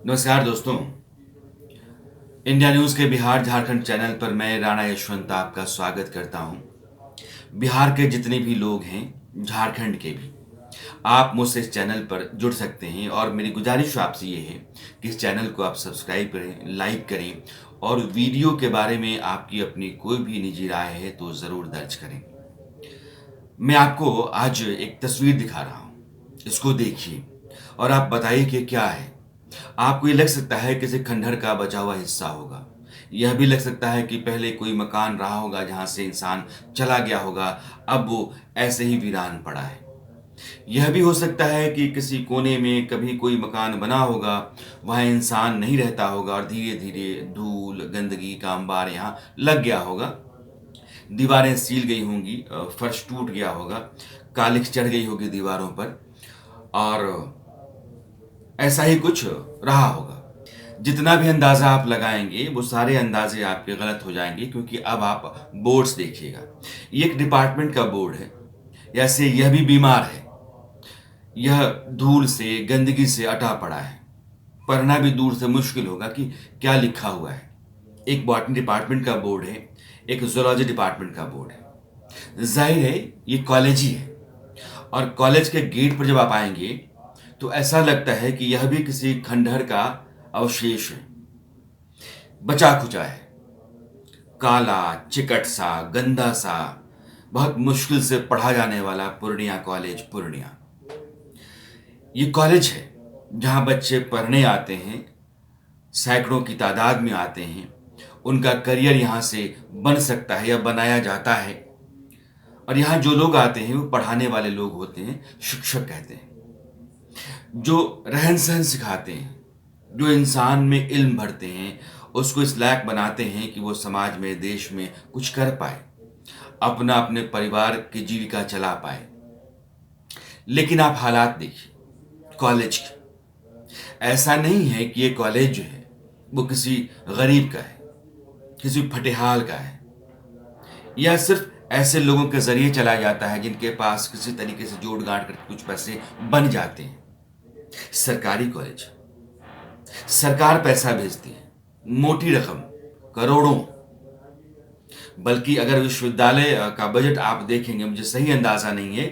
नमस्कार दोस्तों। India news के बिहार झारखंड चैनल पर मैं राणा यशवंत आपका स्वागत करता हूं। बिहार के जितने भी लोग हैं, झारखंड के भी, आप मुझसे इस चैनल पर जुड़ सकते हैं और मेरी गुजारिश आपसे ये है कि इस चैनल को आप सब्सक्राइब करें, लाइक करें और वीडियो के बारे में आपकी अपनी कोई भी निजी राय है तो ज़रूर दर्ज करें। मैं आपको आज एक तस्वीर दिखा रहा हूँ, इसको देखिए और आप बताइए कि क्या है। आपको ये लग सकता है किसी खंडहर का बचा हुआ हिस्सा होगा। यह भी लग सकता है कि पहले कोई मकान रहा होगा जहां से इंसान चला गया होगा, अब वो ऐसे ही वीरान पड़ा है। यह भी हो सकता है कि किसी कोने में कभी कोई मकान बना होगा, वहां इंसान नहीं रहता होगा और धीरे धीरे धूल गंदगी का अंबार यहाँ लग गया होगा। दीवारें सील गई होंगी, फर्श टूट गया होगा, कालिख चढ़ गई होगी दीवारों पर और ऐसा ही कुछ रहा होगा। जितना भी अंदाजा आप लगाएंगे वो सारे अंदाजे आपके गलत हो जाएंगे, क्योंकि अब आप बोर्ड्स देखिएगा। ये एक डिपार्टमेंट का बोर्ड है, जैसे यह भी बीमार है। यह धूल से गंदगी से अटा पड़ा है, पढ़ना भी दूर से मुश्किल होगा कि क्या लिखा हुआ है। एक बॉटनी डिपार्टमेंट का बोर्ड है, एक जूलॉजी डिपार्टमेंट का बोर्ड है। जाहिर है ये कॉलेज ही है और कॉलेज के गेट पर जब आप आएंगे तो ऐसा लगता है कि यह भी किसी खंडहर का अवशेष है। बचा खुचा है, काला चिकट सा गंदा सा, बहुत मुश्किल से पढ़ा जाने वाला पूर्णिया कॉलेज पूर्णिया। ये कॉलेज है जहां बच्चे पढ़ने आते हैं, सैकड़ों की तादाद में आते हैं। उनका करियर यहां से बन सकता है या बनाया जाता है। और यहां जो लोग आते हैं वो पढ़ाने वाले लोग होते हैं, शिक्षक कहते हैं, जो रहन सहन सिखाते हैं, जो इंसान में इल्म भरते हैं, उसको इस लायक बनाते हैं कि वो समाज में देश में कुछ कर पाए, अपना अपने परिवार की जीविका चला पाए। लेकिन आप हालात देखिए कॉलेज के। ऐसा नहीं है कि ये कॉलेज जो है वो किसी गरीब का है, किसी फटेहाल का है, या सिर्फ ऐसे लोगों के जरिए चला जाता है जिनके पास किसी तरीके से जोड़ गांठ करके कुछ पैसे बन जाते हैं। सरकारी कॉलेज, सरकार पैसा भेजती है, मोटी रकम, करोड़ों। बल्कि अगर विश्वविद्यालय का बजट आप देखेंगे, मुझे सही अंदाजा नहीं है,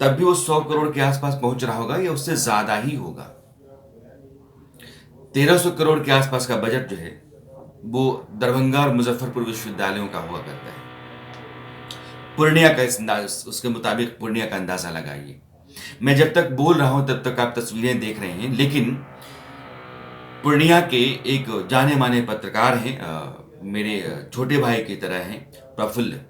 तब भी वो 100 करोड़ के आसपास पहुंच रहा होगा या उससे ज्यादा ही होगा। 1300 करोड़ के आसपास का बजट जो है वो दरभंगा और मुजफ्फरपुर विश्वविद्यालयों का हुआ करता है। पूर्णिया का उसके मुताबिक पूर्णिया का अंदाजा लगाइए। मैं जब तक बोल रहा हूं तब तक आप तस्वीरें देख रहे हैं, लेकिन पूर्णिया के एक जाने माने पत्रकार हैं, मेरे छोटे भाई की तरह हैं, प्रफुल्ल।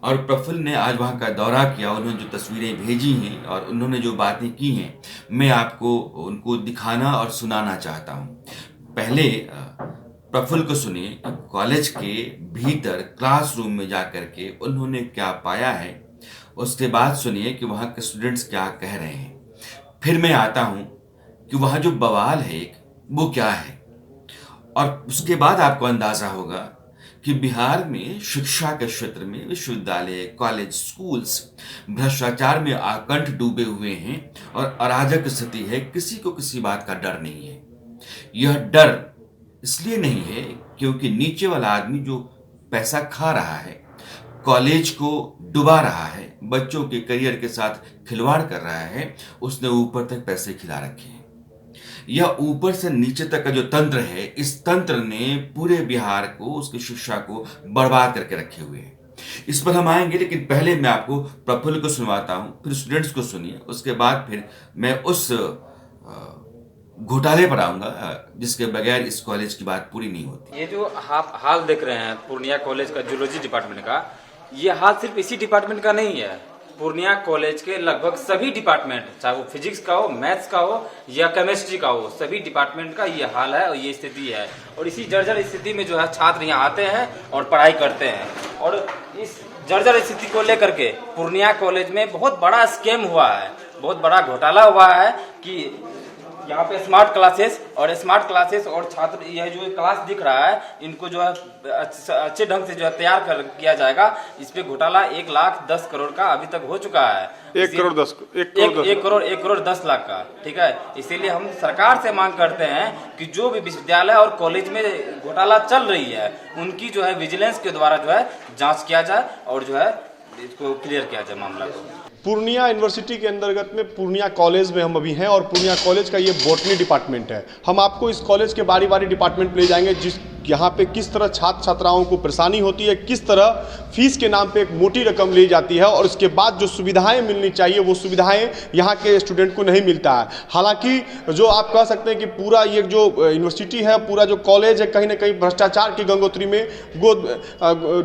और प्रफुल्ल ने आज वहाँ का दौरा किया, उन्होंने जो तस्वीरें भेजी हैं और उन्होंने जो बातें की हैं, मैं आपको उनको दिखाना और सुनाना चाहता हूँ। पहले प्रफुल्ल को सुनिए, कॉलेज के भीतर क्लासरूम में जाकर के उन्होंने क्या पाया है, उसके बाद सुनिए कि वहाँ के स्टूडेंट्स क्या कह रहे हैं। फिर मैं आता हूँ कि वहाँ जो बवाल है वो क्या है, और उसके बाद आपको अंदाजा होगा कि बिहार में शिक्षा के क्षेत्र में विश्वविद्यालय, कॉलेज, स्कूल्स भ्रष्टाचार में आकंठ डूबे हुए हैं और अराजक स्थिति है। किसी को किसी बात का डर नहीं है। यह डर इसलिए नहीं है क्योंकि नीचे वाला आदमी जो पैसा खा रहा है, कॉलेज को डुबा रहा है, बच्चों के करियर के साथ खिलवाड़ कर रहा है, उसने ऊपर तक पैसे खिला रखे हैं। यह ऊपर से नीचे तक का जो तंत्र है, इस तंत्र ने पूरे बिहार को, उसकी शिक्षा को बर्बाद करके रखे हुए हैं। इस पर हम आएंगे, लेकिन पहले मैं आपको प्रफुल्ल को सुनवाता हूं, फिर स्टूडेंट्स को सुनिए, उसके बाद फिर मैं उस घोटाले पर आऊंगा जिसके बगैर इस कॉलेज की बात पूरी नहीं होती। ये जो आप हाल देख रहे हैं पूर्णिया कॉलेज का जूलॉजी डिपार्टमेंट का, ये हाल सिर्फ इसी डिपार्टमेंट का नहीं है। पूर्णिया कॉलेज के लगभग सभी डिपार्टमेंट, चाहे वो फिजिक्स का हो, मैथ्स का हो या केमिस्ट्री का हो, सभी डिपार्टमेंट का ये हाल है और ये स्थिति है। और इसी जर्जर स्थिति में जो है छात्र यहाँ आते हैं और पढ़ाई करते हैं। और इस जर्जर स्थिति को लेकर के पूर्णिया कॉलेज में बहुत बड़ा स्कैम हुआ है, बहुत बड़ा घोटाला हुआ है कि यहाँ पे स्मार्ट क्लासेस और छात्र, यह जो क्लास दिख रहा है, इनको जो है अच्छे ढंग से जो है तैयार किया जाएगा। इस पे घोटाला 1,10,00,000 का अभी तक हो चुका है। 1 करोड़ 10 लाख का, ठीक है। इसीलिए हम सरकार से मांग करते हैं कि जो भी विश्वविद्यालय और कॉलेज में घोटाला चल रही है, उनकी जो है विजिलेंस के द्वारा जो है जांच किया जाए और जो है इसको क्लियर किया जाए मामला को। पूर्णिया यूनिवर्सिटी के अंतर्गत में पूर्णिया कॉलेज में हम अभी हैं और पूर्णिया कॉलेज का ये बॉटनी डिपार्टमेंट है। हम आपको इस कॉलेज के बारी बारी डिपार्टमेंट ले जाएंगे, जिस यहाँ पे किस तरह छात्र छात्राओं को परेशानी होती है, किस तरह फीस के नाम पे एक मोटी रकम ली जाती है और उसके बाद जो सुविधाएं मिलनी चाहिए वो सुविधाएं यहाँ के स्टूडेंट को नहीं मिलता है। हालांकि जो आप कह सकते हैं कि पूरा ये जो यूनिवर्सिटी है, पूरा जो कॉलेज है, कहीं ना कहीं भ्रष्टाचार की गंगोत्री में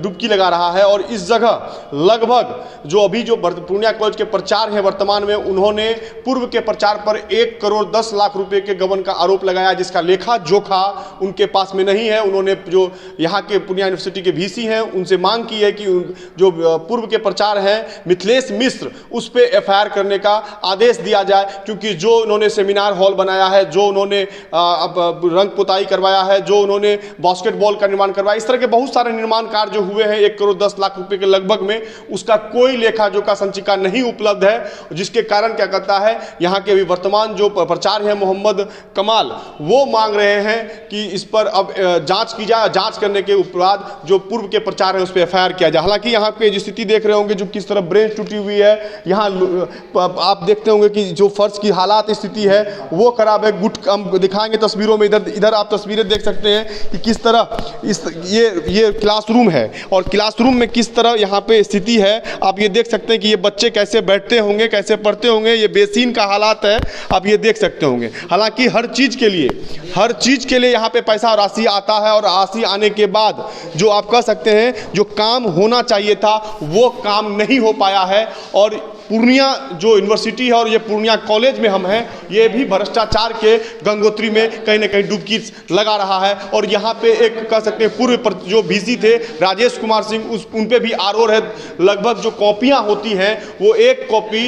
डुबकी लगा रहा है। और इस जगह लगभग जो अभी जो पूर्णिया कॉलेज के प्रचार है वर्तमान में, उन्होंने पूर्व के प्रचार पर 1,10,00,000 रुपये के गबन का आरोप लगाया, जिसका लेखा जोखा उनके पास में नहीं है। उन्होंने जो यहाँ के पूर्णिया यूनिवर्सिटी के वीसी हैं उनसे मांग की है कि जो पूर्व के प्रचार हैं मिथिलेश मिश्र, उस पे एफआईआर करने का आदेश दिया जाए, क्योंकि जो उन्होंने सेमिनार हॉल बनाया है, जो उन्होंने रंग पुताई करवाया है, जो उन्होंने बास्केटबॉल का निर्माण करवाया, इस तरह के बहुत सारे निर्माण कार्य जो हुए हैं 1,10,00,000 रुपये के लगभग में, उसका कोई लेखा जोखा संचिका नहीं उपलब्ध है। जिसके कारण क्या कहता है, यहाँ के अभी वर्तमान जो प्रचार है मोहम्मद कमाल, वो मांग रहे हैं कि इस पर अब जांच की जाए, जांच करने के उपरांत जो पूर्व के प्रचार है उस पर एफआईआर किया जाए। हालांकि यहाँ पे जो स्थिति देख रहे होंगे, जो किस तरह ब्रेंच टूटी हुई है, यहाँ आप देखते होंगे कि जो फर्श की हालात स्थिति है वो खराब है। हम दिखाएंगे तस्वीरों में, इधर आप तस्वीरें देख सकते हैं कि किस तरह ये क्लासरूम है और क्लासरूम में किस तरह यहाँ पे स्थिति है। आप ये देख सकते हैं कि ये बच्चे कैसे बैठते होंगे, कैसे पढ़ते होंगे, ये बेसिन का हालात है, आप ये देख सकते होंगे। हालांकि हर चीज़ के लिए यहाँ पे पैसा राशि आता है और राशि आने के बाद जो आप कह सकते हैं जो काम होना चाहिए था वो काम नहीं हो पाया है। और पूर्णिया जो यूनिवर्सिटी है और ये पूर्णिया कॉलेज में हम हैं, ये भी भ्रष्टाचार के गंगोत्री में कहीं ना कहीं डुबकी लगा रहा है। और यहाँ पे एक कह सकते हैं पूर्व जो वीसी थे राजेश कुमार सिंह, उन पे भी आरोप है। लगभग जो कॉपियाँ होती हैं वो एक कॉपी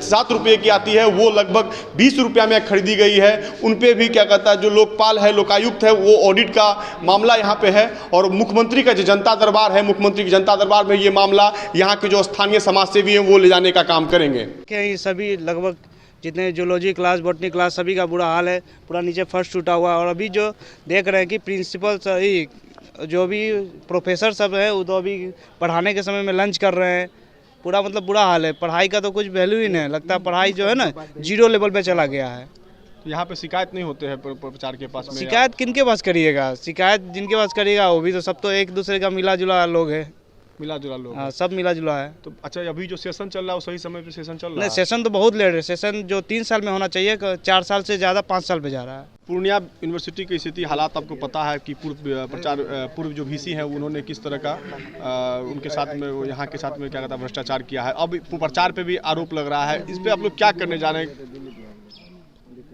7 रुपये की आती है, वो लगभग 20 रुपया में खरीदी गई है। उन पे भी क्या कहता है जो लोकपाल है, लोकायुक्त है, वो ऑडिट का मामला यहाँ पे है। और मुख्यमंत्री का जो जनता दरबार है, मुख्यमंत्री की जनता दरबार में ये मामला यहाँ के जो स्थानीय समाज भी हैं वो ले जाने का काम करेंगे। ये सभी लगभग जितने जूलॉजी क्लास, बॉटनी क्लास, सभी का बुरा हाल है। पूरा नीचे फर्श टूटा हुआ है। और अभी जो देख रहे हैं कि प्रिंसिपल सही जो भी प्रोफेसर सब है वो तो अभी पढ़ाने के समय में लंच कर रहे हैं। पूरा मतलब बुरा हाल है। पढ़ाई का तो कुछ वैल्यू ही नहीं लगता। पढ़ाई जो है ना 0 लेवल पे चला गया है। यहाँ पे शिकायत नहीं होते हैं प्रचार के पास में? शिकायत किनके पास करिएगा? शिकायत जिनके पास करिएगा वो भी तो सब तो एक दूसरे का मिला जुला लोग है। मिला जुला लोग? हाँ, सब मिला जुला है। तो अच्छा, अभी जो सेशन चल रहा है वो सही समय पे सेशन चल रहा है? नहीं, सेशन तो बहुत लेट है। सेशन जो 3 साल में होना चाहिए 4 साल से ज़्यादा 5 साल पे जा रहा है। पूर्णिया यूनिवर्सिटी की स्थिति हालात आपको पता है कि पूर्व जो वीसी हैं उन्होंने किस तरह का उनके साथ में, यहाँ के साथ में क्या कहता है भ्रष्टाचार किया है। अब प्रचार पे भी आरोप लग रहा है, इस पर आप लोग क्या करने जा रहे हैं?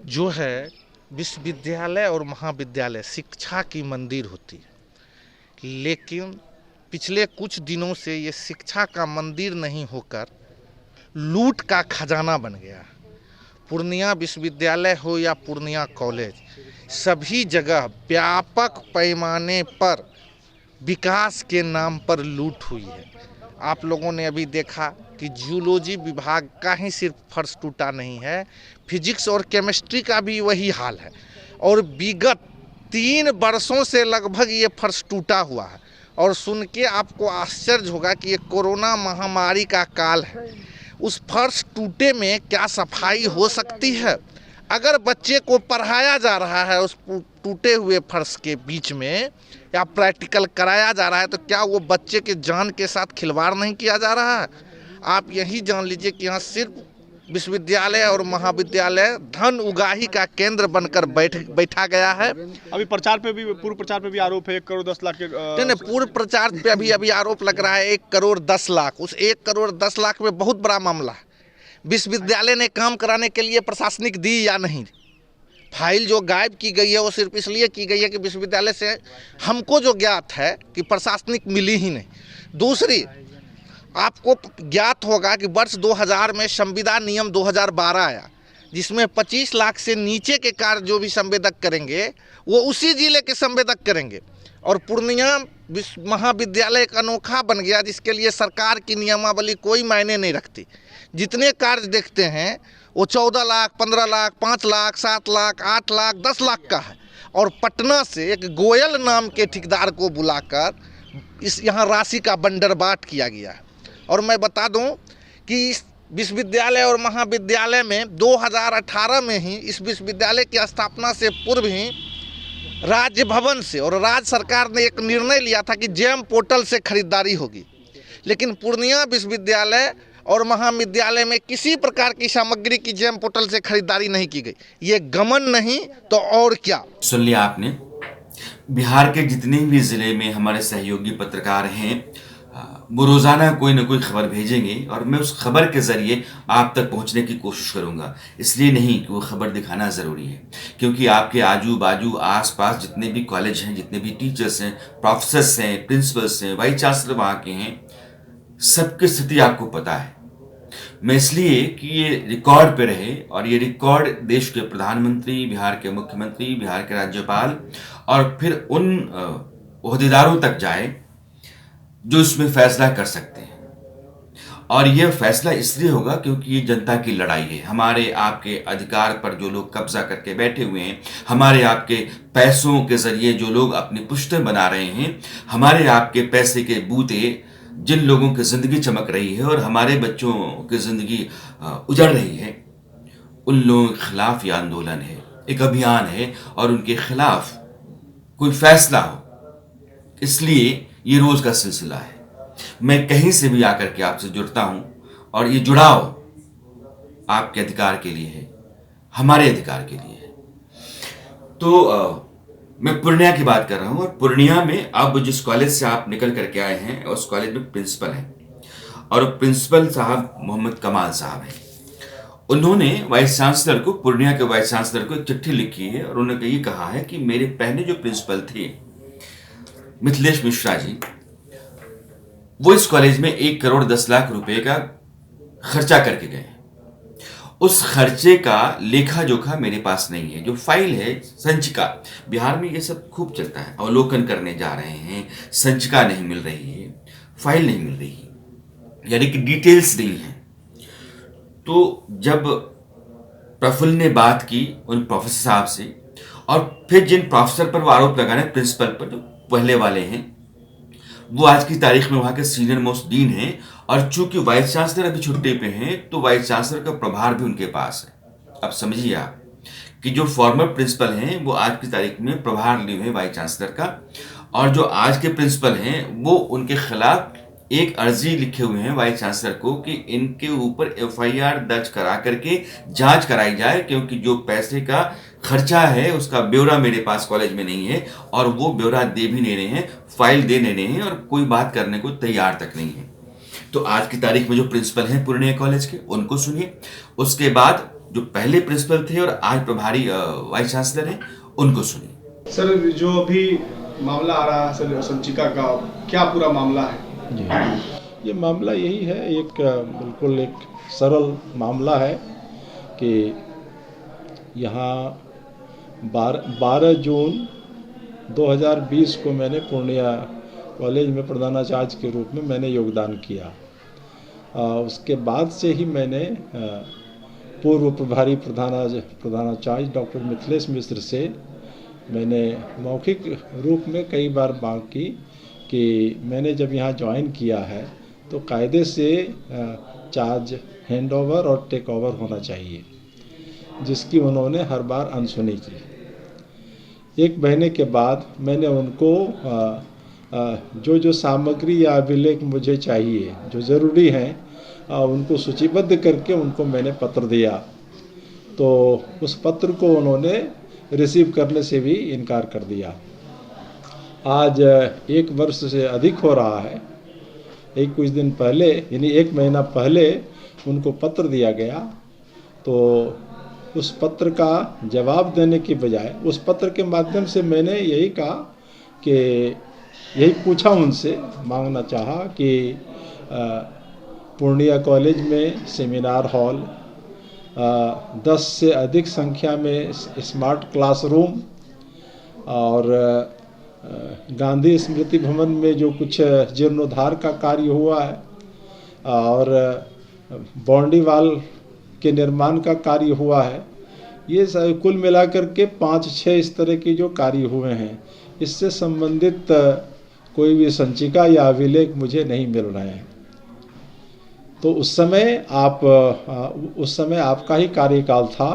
जो है विश्वविद्यालय और महाविद्यालय शिक्षा की मंदिर होती है, लेकिन पिछले कुछ दिनों से ये शिक्षा का मंदिर नहीं होकर लूट का खजाना बन गया। पूर्णिया विश्वविद्यालय हो या पूर्णिया कॉलेज, सभी जगह व्यापक पैमाने पर विकास के नाम पर लूट हुई है। आप लोगों ने अभी देखा कि जूलॉजी विभाग का ही सिर्फ फर्श टूटा नहीं है, फिजिक्स और केमिस्ट्री का भी वही हाल है। और विगत 3 वर्षों से लगभग ये फर्श टूटा हुआ है। और सुन के आपको आश्चर्य होगा कि ये कोरोना महामारी का काल है, उस फर्श टूटे में क्या सफाई हो सकती है? अगर बच्चे को पढ़ाया जा रहा है उस टूटे हुए फर्श के बीच में या प्रैक्टिकल कराया जा रहा है, तो क्या वो बच्चे के जान के साथ खिलवाड़ नहीं किया जा रहा है? आप यही जान लीजिए कि यहाँ सिर्फ विश्वविद्यालय और महाविद्यालय धन उगाही का केंद्र बनकर बैठा गया है। अभी प्रचार पे भी, पूर्व प्रचार पे भी आरोप है 1,10,00,000 के। नहीं, पूर्व प्रचार पे अभी आरोप लग रहा है 1,10,00,000। उस 1,10,00,000 में बहुत बड़ा मामला है। विश्वविद्यालय ने काम कराने के लिए प्रशासनिक दी या नहीं? फाइल जो गायब की गई है वो सिर्फ इसलिए की गई है कि विश्वविद्यालय से हमको जो ज्ञात है कि प्रशासनिक मिली ही नहीं। दूसरी, आपको ज्ञात होगा कि वर्ष 2000 में संविदा नियम 2012 आया, जिसमें 25 लाख से नीचे के कार्य जो भी संवेदक करेंगे वो उसी जिले के संवेदक करेंगे। और पूर्णिया महाविद्यालय एक अनोखा बन गया जिसके लिए सरकार की नियमावली कोई मायने नहीं रखती। जितने कार्य देखते हैं वो 14 लाख, 15 लाख, 5 लाख, 7 लाख, 8 लाख, 10 लाख का है। और पटना से एक गोयल नाम के ठेकेदार को बुलाकर इस यहाँ राशि का बंदरबाट किया गया है। और मैं बता दूं कि इस विश्वविद्यालय और महाविद्यालय में 2018 में ही इस विश्वविद्यालय की स्थापना से पूर्व ही राज्य भवन से और राज्य सरकार ने एक निर्णय लिया था कि जेम पोर्टल से खरीदारी होगी, लेकिन पूर्णिया विश्वविद्यालय और महाविद्यालय में किसी प्रकार की सामग्री की जेम पोर्टल से खरीदारी नहीं की गई। ये गमन नहीं तो और क्या। सुन लिया आपने। बिहार के जितने भी ज़िले में हमारे सहयोगी पत्रकार हैं वो रोज़ाना कोई ना कोई खबर भेजेंगे और मैं उस खबर के ज़रिए आप तक पहुंचने की कोशिश करूंगा। इसलिए नहीं कि वो खबर दिखाना ज़रूरी है, क्योंकि आपके आजू बाजू आस पास जितने भी कॉलेज हैं, जितने भी टीचर्स हैं, प्रोफेसर्स हैं, प्रिंसिपल्स हैं, वाइस चांसलर वहाँ के हैं, सबकी स्थिति आपको पता है। मैं इसलिए कि ये रिकॉर्ड पे रहे और ये रिकॉर्ड देश के प्रधानमंत्री, बिहार के मुख्यमंत्री, बिहार के राज्यपाल और फिर उन ओहदेदारों तक जाए जो इसमें फैसला कर सकते हैं। और यह फैसला इसलिए होगा क्योंकि ये जनता की लड़ाई है। हमारे आपके अधिकार पर जो लोग कब्जा करके बैठे हुए हैं, हमारे आपके पैसों के जरिए जो लोग अपनी पुश्तें बना रहे हैं, हमारे आपके पैसे के बूते जिन लोगों की जिंदगी चमक रही है और हमारे बच्चों की जिंदगी उजड़ रही है, उन लोगों के खिलाफ ये आंदोलन है, एक अभियान है और उनके खिलाफ कोई फैसला हो, इसलिए ये रोज का सिलसिला है। मैं कहीं से भी आकर के आपसे जुड़ता हूं और ये जुड़ाव आपके अधिकार के लिए है, हमारे अधिकार के लिए है। तो मैं पूर्णिया की बात कर रहा हूं और पूर्णिया में अब जिस कॉलेज से आप निकल करके आए हैं उस कॉलेज में प्रिंसिपल हैं और प्रिंसिपल साहब मोहम्मद कमाल साहब हैं। उन्होंने वाइस चांसलर को, पूर्णिया के वाइस चांसलर को एक चिट्ठी लिखी है और उन्होंने ये कहा है कि मेरे पहले जो प्रिंसिपल थे मिथिलेश मिश्रा जी, वो इस कॉलेज में 1 करोड़ 10 लाख रुपए का खर्चा करके गए। उस खर्चे का लेखा जोखा मेरे पास नहीं है। जो फाइल है, संचिका, बिहार में ये सब खूब चलता है, अवलोकन करने जा रहे हैं, संचिका नहीं मिल रही है, फाइल नहीं मिल रही है, यानी कि डिटेल्स नहीं है। तो जब प्रफुल्ल ने बात की उन प्रोफेसर साहब से और फिर जिन प्रोफेसर पर वो आरोप लगा रहे हैं, प्रिंसिपल पर जो पहले वाले हैं, वो आज की तारीख में वहाँ के सीनियर मोस्ट डीन हैं और चूंकि वाइस चांसलर अभी छुट्टी पे हैं तो वाइस चांसलर का प्रभार भी उनके पास है। अब समझिए आप कि जो फॉर्मर प्रिंसिपल हैं वो आज की तारीख में प्रभार लिए हुए हैं वाइस चांसलर का, और जो आज के प्रिंसिपल हैं वो उनके खिलाफ एक अर्जी लिखे हुए हैं वाइस चांसलर को कि इनके ऊपर FIR दर्ज करा करके जांच कराई जाए, क्योंकि जो पैसे का खर्चा है उसका ब्यौरा मेरे पास कॉलेज में नहीं है और वो ब्यौरा दे भी नहीं रहे हैं, फाइल दे नहीं रहे हैं और कोई बात करने को तैयार तक नहीं है। तो आज की तारीख में जो प्रिंसिपल हैं पूर्णिया कॉलेज के, उनको सुनिए। उसके बाद जो पहले प्रिंसिपल थे और आज प्रभारी वाइस चांसलर हैं, उनको सुनिए। सर, जो अभी मामला आ रहा है सर संचिका का, क्या पूरा मामला है? जी, ये मामला यही है, एक बिल्कुल एक सरल मामला है कि यहाँ 12 जून 2020 को मैंने पूर्णिया कॉलेज में प्रधानाचार्य के रूप में मैंने योगदान किया। उसके बाद से ही मैंने पूर्व प्रभारी प्रधानाचार्य डॉक्टर मिथिलेश मिश्र से मैंने मौखिक रूप में कई बार बात की कि मैंने जब यहाँ ज्वाइन किया है तो कायदे से चार्ज हैंडओवर और टेक ओवर होना चाहिए, जिसकी उन्होंने हर बार अनसुनी की। 1 महीने के बाद मैंने उनको जो सामग्री या अभिलेख मुझे चाहिए, जो ज़रूरी हैं, उनको सूचीबद्ध करके उनको मैंने पत्र दिया, तो उस पत्र को उन्होंने रिसीव करने से भी इनकार कर दिया। आज 1 वर्ष से अधिक हो रहा है, एक कुछ दिन पहले यानी 1 महीना पहले उनको पत्र दिया गया, तो उस पत्र का जवाब देने की बजाय उस पत्र के माध्यम से मैंने यही कहा कि यही पूछा उनसे, मांगना चाहा कि पूर्णिया कॉलेज में सेमिनार हॉल 10 से अधिक संख्या में स्मार्ट क्लासरूम और गांधी स्मृति भवन में जो कुछ जीर्णोद्धार का कार्य हुआ है और बाउंड्री वाल के निर्माण का कार्य हुआ है, ये कुल मिलाकर के 5-6 इस तरह के जो कार्य हुए हैं, इससे संबंधित कोई भी संचिका या अभिलेख मुझे नहीं मिल रहे हैं। तो उस समय आपका ही कार्यकाल था,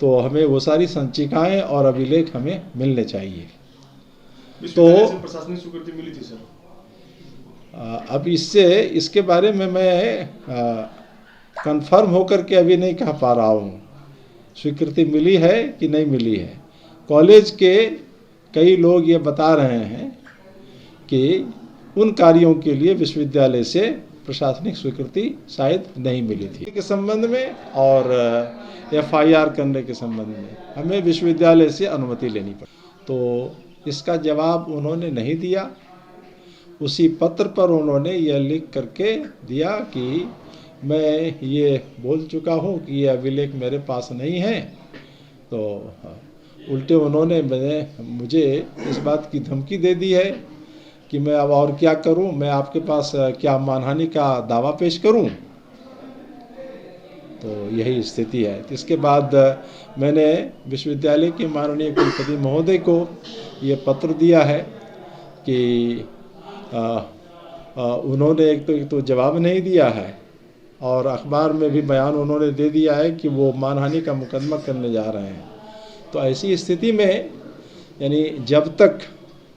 तो हमें वो सारी संचिकाएं और अभिलेख हमें मिलने चाहिए। तो प्रशासनिक स्वीकृति मिली थी सर? अब इसके बारे में मैं कंफर्म होकर के अभी नहीं कह पा रहा हूँ स्वीकृति मिली है कि नहीं मिली है। कॉलेज के कई लोग ये बता रहे हैं कि उन कार्यों के लिए विश्वविद्यालय से प्रशासनिक स्वीकृति शायद नहीं मिली थी के संबंध में, और FIR करने के संबंध में हमें विश्वविद्यालय से अनुमति लेनी पड़ी। तो इसका जवाब उन्होंने नहीं दिया। उसी पत्र पर उन्होंने यह लिख करके दिया कि मैं ये बोल चुका हूँ कि ये अभिलेख मेरे पास नहीं है। तो उल्टे उन्होंने मुझे इस बात की धमकी दे दी है कि मैं अब और क्या करूं, मैं आपके पास क्या मानहानि का दावा पेश करूं। तो यही स्थिति है। इसके बाद मैंने विश्वविद्यालय के माननीय कुलपति महोदय को ये पत्र दिया है कि उन्होंने एक तो जवाब नहीं दिया है, और अखबार में भी बयान उन्होंने दे दिया है कि वो मानहानि का मुकदमा करने जा रहे हैं। तो ऐसी स्थिति में यानी जब तक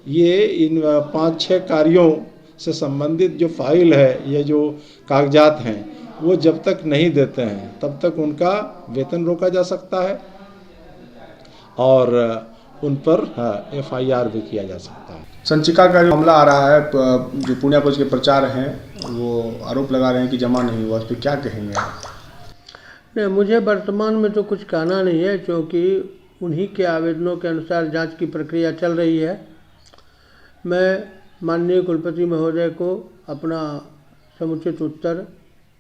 ये इन 5-6 कार्यों से संबंधित जो फाइल है, ये जो कागजात हैं, वो जब तक नहीं देते हैं तब तक उनका वेतन रोका जा सकता है और उन पर FIR भी किया जा सकता है। संचिका का जो मामला आ रहा है, जो पूर्णिया कॉलेज के प्रचार हैं वो आरोप लगा रहे हैं कि जमा नहीं हुआ, उस पर क्या कहेंगे आप? नहीं, मुझे वर्तमान में तो कुछ कहना नहीं है, क्योंकि उन्हीं के आवेदनों के अनुसार जांच की प्रक्रिया चल रही है। मैं माननीय कुलपति महोदय को अपना समुचित उत्तर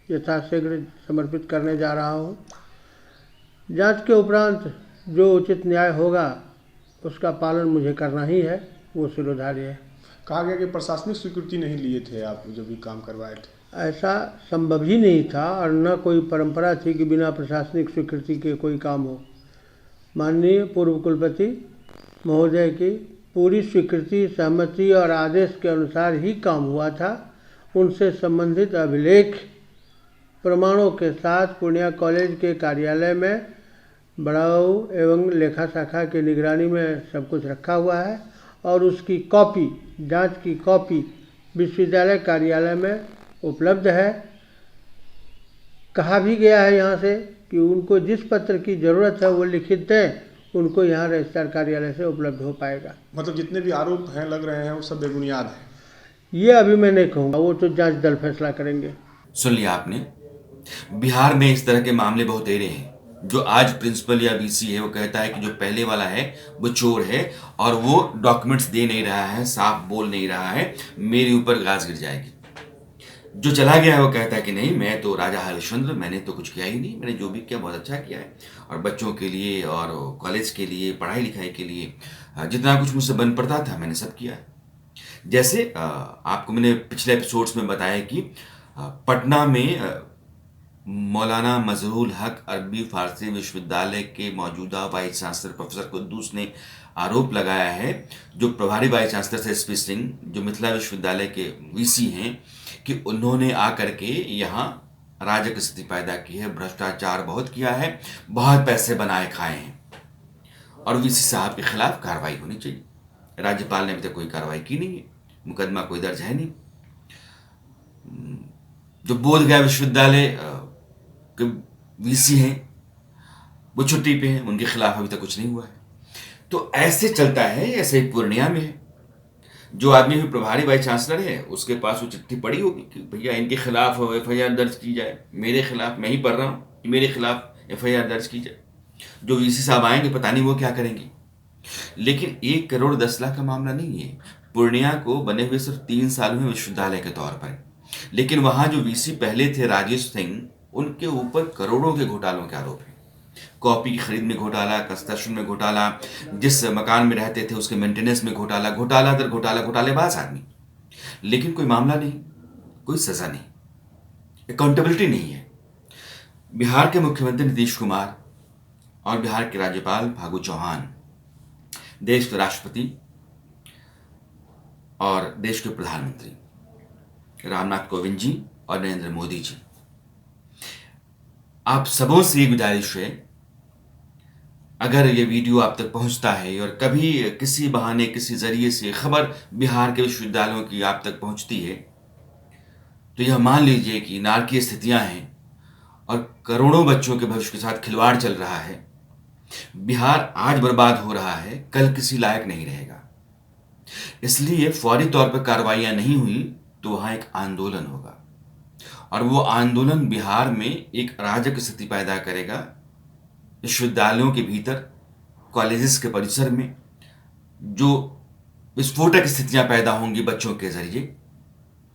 यथाशीघ्र समर्पित करने जा रहा हूँ। जांच के उपरांत जो उचित न्याय होगा उसका पालन मुझे करना ही है, वो शिरोधार्य है। कहा गया कि प्रशासनिक स्वीकृति नहीं लिए थे आप जो भी काम करवाए थे। ऐसा संभव ही नहीं था और न कोई परंपरा थी कि बिना प्रशासनिक स्वीकृति के कोई काम हो। माननीय पूर्व कुलपति महोदय की पूरी स्वीकृति, सहमति और आदेश के अनुसार ही काम हुआ था। उनसे संबंधित अभिलेख प्रमाणों के साथ पूर्णिया कॉलेज के कार्यालय में बड़ाऊ एवं लेखा शाखा की निगरानी में सब कुछ रखा हुआ है, और उसकी कॉपी, जांच की कॉपी विश्वविद्यालय कार्यालय में उपलब्ध है। कहा भी गया है यहाँ से कि उनको जिस पत्र की ज़रूरत है वो लिखित दें, उनको यहाँ रजिस्ट्रार कार्यालय से उपलब्ध हो पाएगा। मतलब जितने भी आरोप हैं लग रहे हैं वो सब बेबुनियाद हैं? ये अभी मैं नहीं कहूँगा, वो तो जांच दल फैसला करेंगे। सुन लिया आपने। बिहार में इस तरह के मामले बहुत एरे हैं। जो आज प्रिंसिपल या VC है वो कहता है कि जो पहले वाला है वो चोर है और वो डॉक्यूमेंट्स दे नहीं रहा है, साफ बोल नहीं रहा है, मेरे ऊपर गाज गिर जाएगी। जो चला गया है वो कहता है कि नहीं, मैं तो राजा हरिश्चंद्र, मैंने तो कुछ किया ही नहीं, मैंने जो भी किया बहुत अच्छा किया है, और बच्चों के लिए और कॉलेज के लिए, पढ़ाई लिखाई के लिए जितना कुछ मुझसे बन पड़ता था मैंने सब किया है। जैसे आपको मैंने पिछले एपिसोड्स में बताया कि पटना में मौलाना मजहरूल हक अरबी फारसी विश्वविद्यालय के मौजूदा वाइस चांसलर प्रोफेसर कुद्दूस ने आरोप लगाया है, जो प्रभारी वाइस चांसलर से SP सिंह, जो मिथिला विश्वविद्यालय के VC हैं, कि उन्होंने आकर के यहाँ राजक स्थिति पैदा की है, भ्रष्टाचार बहुत किया है, बहुत पैसे बनाए खाए हैं, और VC साहब के खिलाफ कार्रवाई होनी चाहिए। राज्यपाल ने अभी तक कोई कार्रवाई की नहीं है, मुकदमा कोई दर्ज है नहीं। जो बोधगया विश्वविद्यालय के VC हैं वो छुट्टी पे हैं, उनके खिलाफ अभी तक कुछ नहीं हुआ है। तो ऐसे चलता है। ऐसे ही पूर्णिया में है, जो आदमी भी प्रभारी वाइस चांसलर है उसके पास वो चिट्ठी पड़ी होगी कि भैया इनके खिलाफ FIR दर्ज की जाए, मेरे खिलाफ, मैं ही पढ़ रहा हूँ, मेरे खिलाफ FIR दर्ज की जाए। जो VC साहब आएंगे पता नहीं वो क्या करेंगे। लेकिन 1 करोड़ 10 लाख का मामला नहीं है। पूर्णिया को बने हुए सिर्फ 3 साल में विश्वविद्यालय के तौर पर, लेकिन वहाँ जो VC पहले थे राजेश सिंह, उनके ऊपर करोड़ों के घोटालों के आरोप है। कॉपी की खरीद में घोटाला, कंस्ट्रक्शन में घोटाला, जिस मकान में रहते थे उसके मेंटेनेंस में घोटाला, घोटाला दर घोटाला, घोटालेबाज आदमी। लेकिन कोई मामला नहीं, कोई सजा नहीं, अकाउंटेबिलिटी नहीं है। बिहार के मुख्यमंत्री नीतीश कुमार और बिहार के राज्यपाल फागू चौहान, देश के राष्ट्रपति और देश के प्रधानमंत्री रामनाथ कोविंद जी और नरेंद्र मोदी जी, आप सबों से ये गुजारिश है, अगर ये वीडियो आप तक पहुंचता है और कभी किसी बहाने किसी जरिए से खबर बिहार के विश्वविद्यालयों की आप तक पहुंचती है, तो यह मान लीजिए कि नारकीय स्थितियां हैं और करोड़ों बच्चों के भविष्य के साथ खिलवाड़ चल रहा है। बिहार आज बर्बाद हो रहा है, कल किसी लायक नहीं रहेगा। इसलिए फौरी तौर पर कार्रवाइयां नहीं हुई तो वहां एक आंदोलन होगा, और वो आंदोलन बिहार में एक अराजक स्थिति पैदा करेगा। विश्वविद्यालयों के भीतर, कॉलेजेस के परिसर में जो विस्फोटक स्थितियां पैदा होंगी बच्चों के जरिए,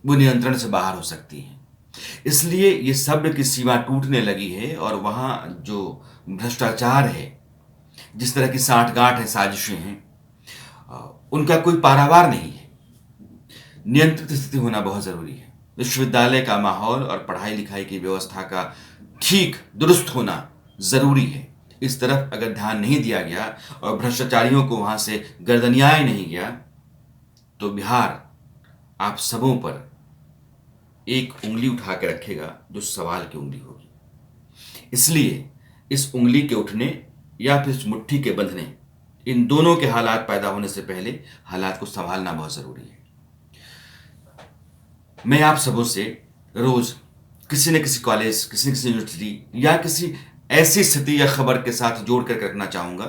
वो नियंत्रण से बाहर हो सकती हैं। इसलिए ये सब्र की सीमा टूटने लगी है और वहाँ जो भ्रष्टाचार है, जिस तरह की साठगांठ है, साजिशें हैं, उनका कोई पारावार नहीं है। नियंत्रित स्थिति होना बहुत ज़रूरी है। विश्वविद्यालय का माहौल और पढ़ाई लिखाई की व्यवस्था का ठीक दुरुस्त होना ज़रूरी है। इस तरफ अगर ध्यान नहीं दिया गया और भ्रष्टाचारियों को वहाँ से गर्दनियाया नहीं गया, तो बिहार आप सबों पर एक उंगली उठा के रखेगा जो सवाल की उंगली होगी। इसलिए इस उंगली के उठने या फिर इस मुट्ठी के बंधने, इन दोनों के हालात पैदा होने से पहले हालात को संभालना बहुत ज़रूरी है। मैं आप सबों से रोज़ किसी न किसी कॉलेज, किसी न किसी यूनिवर्सिटी या किसी ऐसी स्थिति या खबर के साथ जोड़ कर रखना चाहूँगा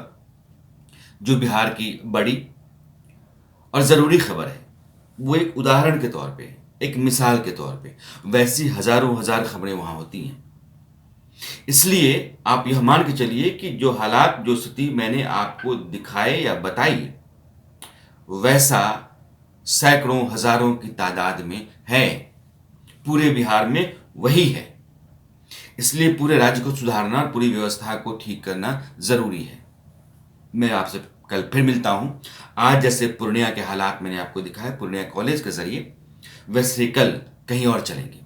जो बिहार की बड़ी और ज़रूरी खबर है। वो एक उदाहरण के तौर पे, एक मिसाल के तौर पे, वैसी हज़ारों हज़ार खबरें वहाँ होती हैं। इसलिए आप यह मान के चलिए कि जो हालात, जो स्थिति मैंने आपको दिखाए या बताई, वैसा सैकड़ों हज़ारों की तादाद में है, पूरे बिहार में वही है। इसलिए पूरे राज्य को सुधारना, पूरी व्यवस्था को ठीक करना ज़रूरी है। मैं आपसे कल फिर मिलता हूँ। आज जैसे पूर्णिया के हालात मैंने आपको दिखाए पूर्णिया कॉलेज के ज़रिए, वैसे कल कहीं और चलेंगे।